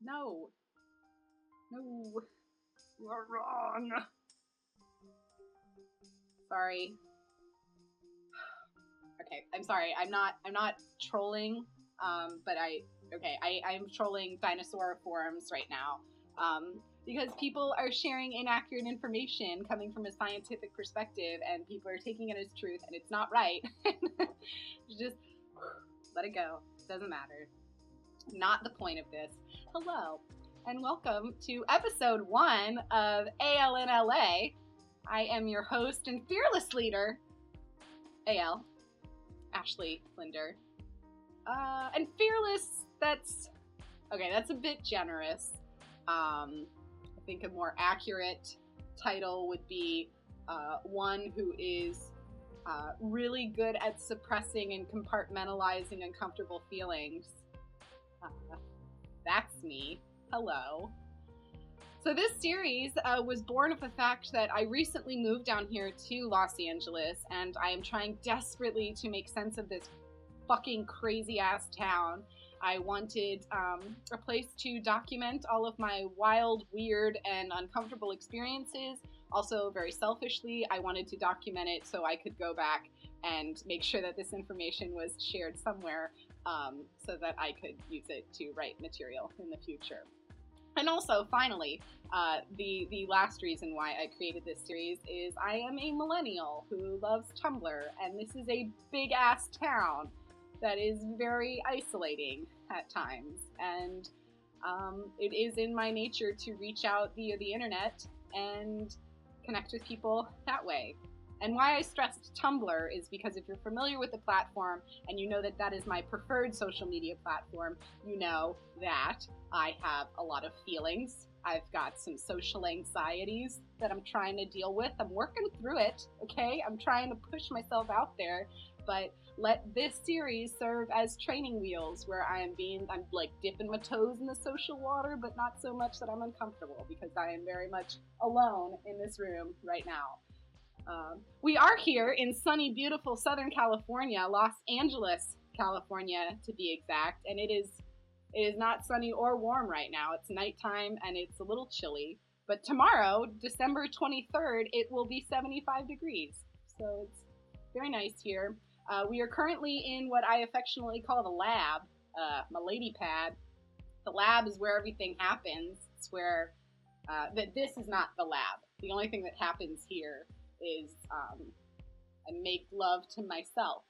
No. No. You are wrong. Sorry. Okay, I'm sorry. I'm not trolling. But I'm trolling dinosaur forums right now. Because people are sharing inaccurate information coming from a scientific perspective, and people are taking it as truth, and it's not right. Just let it go. Doesn't matter. Not the point of this. Hello, and welcome to episode 1 of ALNLA. I am your host and fearless leader, AL, Ashley Linder. And fearless, that's a bit generous. I think a more accurate title would be one who is really good at suppressing and compartmentalizing uncomfortable feelings. That's me. Hello. So this series was born of the fact that I recently moved down here to Los Angeles, and I am trying desperately to make sense of this fucking crazy-ass town. I wanted a place to document all of my wild, weird, and uncomfortable experiences. Also, very selfishly, I wanted to document it so I could go back and make sure that this information was shared somewhere so that I could use it to write material in the future. And also, finally, the last reason why I created this series is I am a millennial who loves Tumblr, and this is a big-ass town that is very isolating at times, and it is in my nature to reach out via the internet and connect with people that way. And why I stressed Tumblr is because if you're familiar with the platform and you know that that is my preferred social media platform, you know that I have a lot of feelings. I've got some social anxieties that I'm trying to deal with. I'm working through it, okay? I'm trying to push myself out there, but let this series serve as training wheels where I'm like dipping my toes in the social water, but not so much that I'm uncomfortable because I am very much alone in this room right now. We are here in sunny, beautiful Southern California, Los Angeles, California to be exact, and it is not sunny or warm right now. It's nighttime and it's a little chilly, but tomorrow, December 23rd, it will be 75 degrees, so it's very nice here. We are currently in what I affectionately call the lab, my lady pad. The lab is where everything happens. It's where, this is not the lab. The only thing that happens here is I make love to myself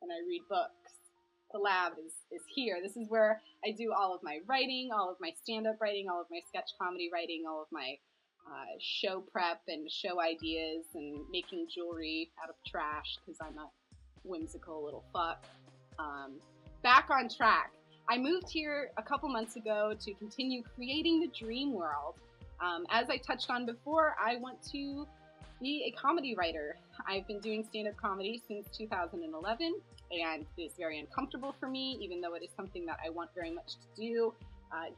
and I read books. The lab is here. This is where I do all of my writing, all of my stand-up writing, all of my sketch comedy writing, all of my show prep and show ideas and making jewelry out of trash because I'm a whimsical little fuck. Back on track. I moved here a couple months ago to continue creating the dream world. As I touched on before, I want to be a comedy writer. I've been doing stand-up comedy since 2011, and it's very uncomfortable for me, even though it is something that I want very much to do.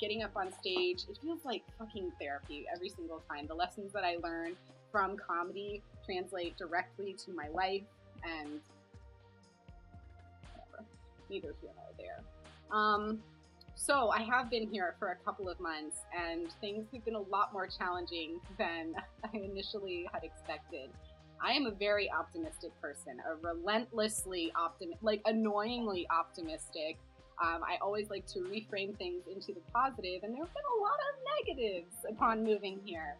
Getting up on stage, it feels like fucking therapy every single time. The lessons that I learn from comedy translate directly to my life, and whatever, neither here nor there. So I have been here for a couple of months, and things have been a lot more challenging than I initially had expected. I am a very optimistic person, a relentlessly annoyingly optimistic. I always like to reframe things into the positive, and there have been a lot of negatives upon moving here.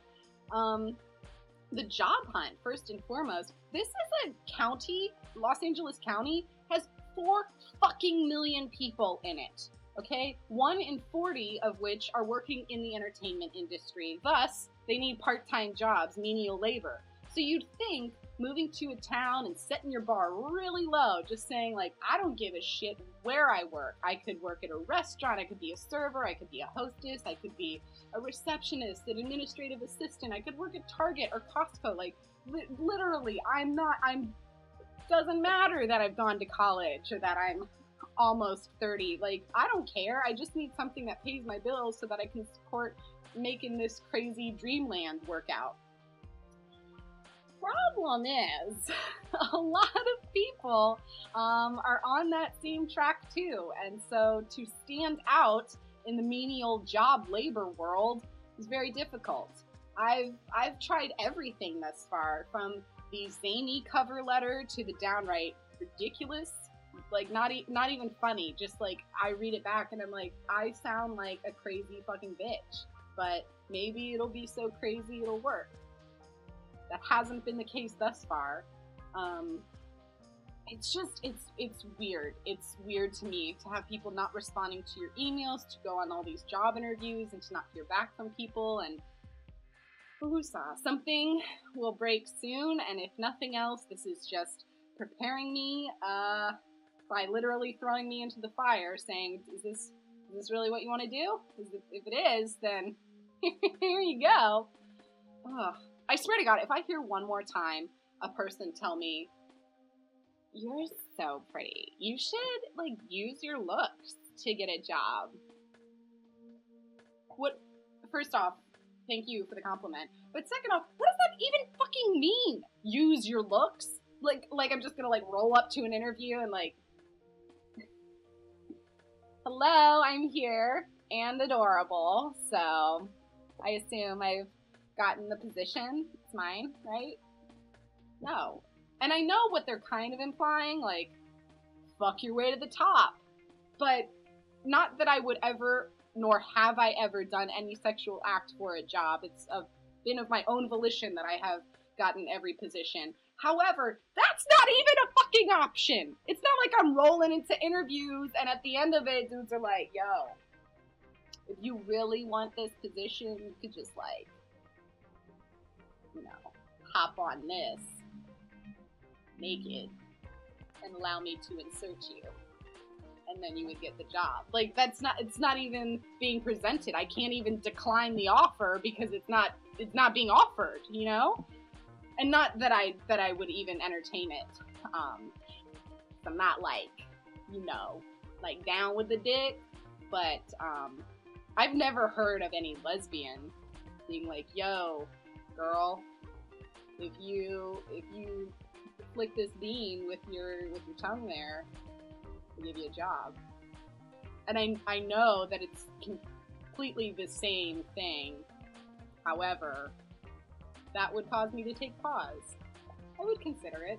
The job hunt, first and foremost. This is a county, Los Angeles County, has 4 fucking million people in it. Okay, 1 in 40 of which are working in the entertainment industry. Thus, they need part-time jobs, menial labor. So you'd think moving to a town and setting your bar really low, just saying like, I don't give a shit where I work. I could work at a restaurant, I could be a server, I could be a hostess, I could be a receptionist, an administrative assistant, I could work at Target or Costco. Like, literally, doesn't matter that I've gone to college or that I'm almost 30. Like, I don't care. I just need something that pays my bills so that I can support making this crazy dreamland work out. Problem is, a lot of people are on that same track too, and so to stand out in the menial job labor world is very difficult. I've tried everything thus far, from the zany cover letter to the downright ridiculous, like not even funny, just like I read it back and I'm like, I sound like a crazy fucking bitch, but maybe it'll be so crazy it'll work. That hasn't been the case thus far. It's just, it's weird. It's weird to me to have people not responding to your emails, to go on all these job interviews and to not hear back from people, and something will break soon, and if nothing else, this is just preparing me by literally throwing me into the fire, saying, is this really what you want to do? If it is, then here you go. Ugh. I swear to God, if I hear one more time a person tell me, you're so pretty, you should, like, use your looks to get a job. First off, thank you for the compliment. But second off, what does that even fucking mean? Use your looks? Like I'm just gonna, like, roll up to an interview and, like, hello, I'm here and adorable, so I assume I've gotten the position. It's mine, right? No. And I know what they're kind of implying, like, fuck your way to the top. But not that I would ever, nor have I ever done any sexual act for a job. It's been of my own volition that I have gotten every position. However, that's not even a fucking option. It's not like I'm rolling into interviews and at the end of it, dudes are like, yo, if you really want this position, you could just, like, you know, hop on this naked and allow me to insert you, and then you would get the job. Like, it's not even being presented. I can't even decline the offer because it's not being offered, you know? And not that I would even entertain it. I'm not, like, you know, like, down with the dick, but I've never heard of any lesbian being like, yo, girl, if you flick this bean with your tongue there, we'll give you a job. And I know that it's completely the same thing. However, that would cause me to take pause. I would consider it.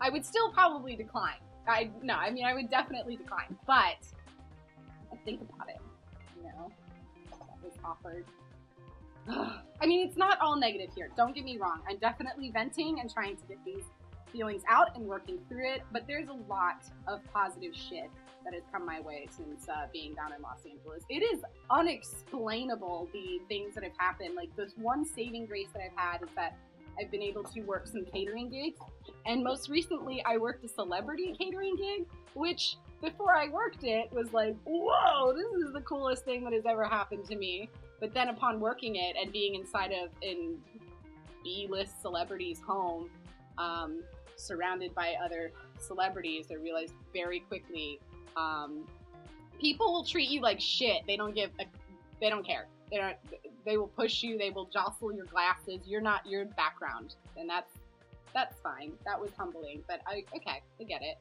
I would still probably decline. I would definitely decline. But I think about it, you know, that was offered. I mean, it's not all negative here. Don't get me wrong. I'm definitely venting and trying to get these feelings out and working through it, but there's a lot of positive shit that has come my way since being down in Los Angeles. It is unexplainable, the things that have happened. Like, this one saving grace that I've had is that I've been able to work some catering gigs, and most recently I worked a celebrity catering gig, which before I worked it was like, whoa, this is the coolest thing that has ever happened to me. But then upon working it and being inside of an B-list celebrity's home, surrounded by other celebrities, I realized very quickly, people will treat you like shit. They don't care. They will push you. They will jostle your glasses. You're not your background, and that's fine. That was humbling, but I get it.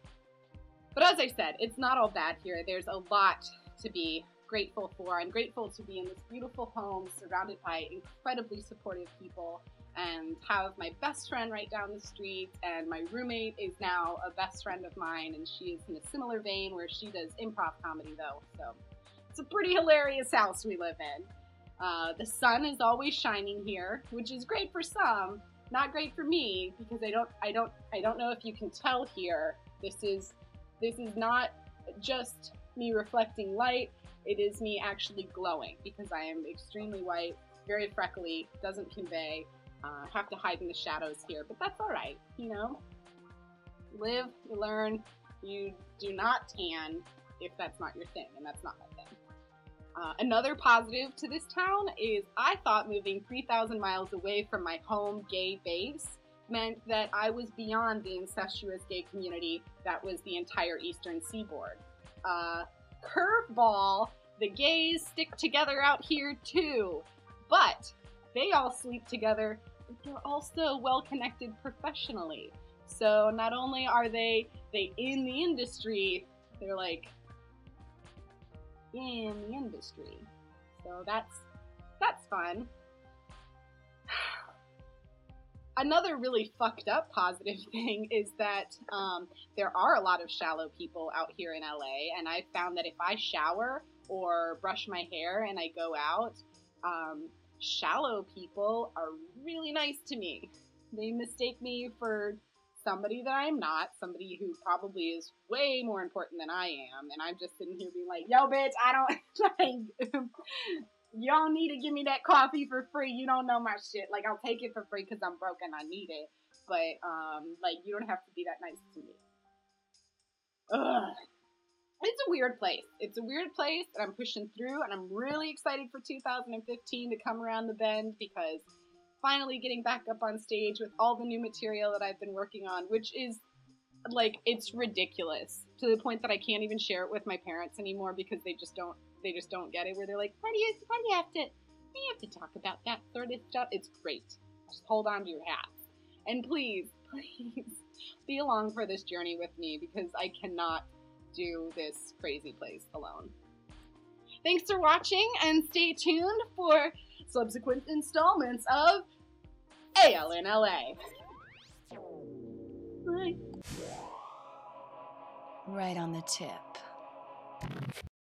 But as I said, it's not all bad here. There's a lot to be grateful for. I'm grateful to be in this beautiful home surrounded by incredibly supportive people and have my best friend right down the street, and my roommate is now a best friend of mine, and she is in a similar vein where she does improv comedy though, so it's a pretty hilarious house we live in. The sun is always shining here, which is great for some, not great for me, because I don't know if you can tell here, this is not just me reflecting light, it is me actually glowing, because I am extremely white, very freckly, doesn't convey. Have to hide in the shadows here, but that's all right, you know? Live, you learn, you do not tan if that's not your thing, and that's not my thing. Another positive to this town is I thought moving 3,000 miles away from my home gay base meant that I was beyond the incestuous gay community that was the entire eastern seaboard. Curveball, the gays stick together out here too, but they all sleep together, but they're also well-connected professionally. So not only are they in the industry, they're like, in the industry. So that's fun. Another really fucked up positive thing is that there are a lot of shallow people out here in LA, and I found that if I shower or brush my hair and I go out, shallow people are really nice to me. They mistake me for somebody that I'm not, somebody who probably is way more important than I am, and I'm just sitting here being like, yo, bitch, I don't, like, you don't need to give me that coffee for free. You don't know my shit. Like, I'll take it for free because I'm broke and I need it. But, like, you don't have to be that nice to me. Ugh. It's a weird place. It's a weird place, and I'm pushing through, and I'm really excited for 2015 to come around the bend because finally getting back up on stage with all the new material that I've been working on, which is, like, it's ridiculous to the point that I can't even share it with my parents anymore because they just don't get it, where they're like, why do you have to talk about that sort of stuff? It's great. Just hold on to your hats. And please be along for this journey with me because I cannot do this crazy place alone. Thanks for watching, and stay tuned for subsequent installments of AL in LA. Bye. Right on the tip.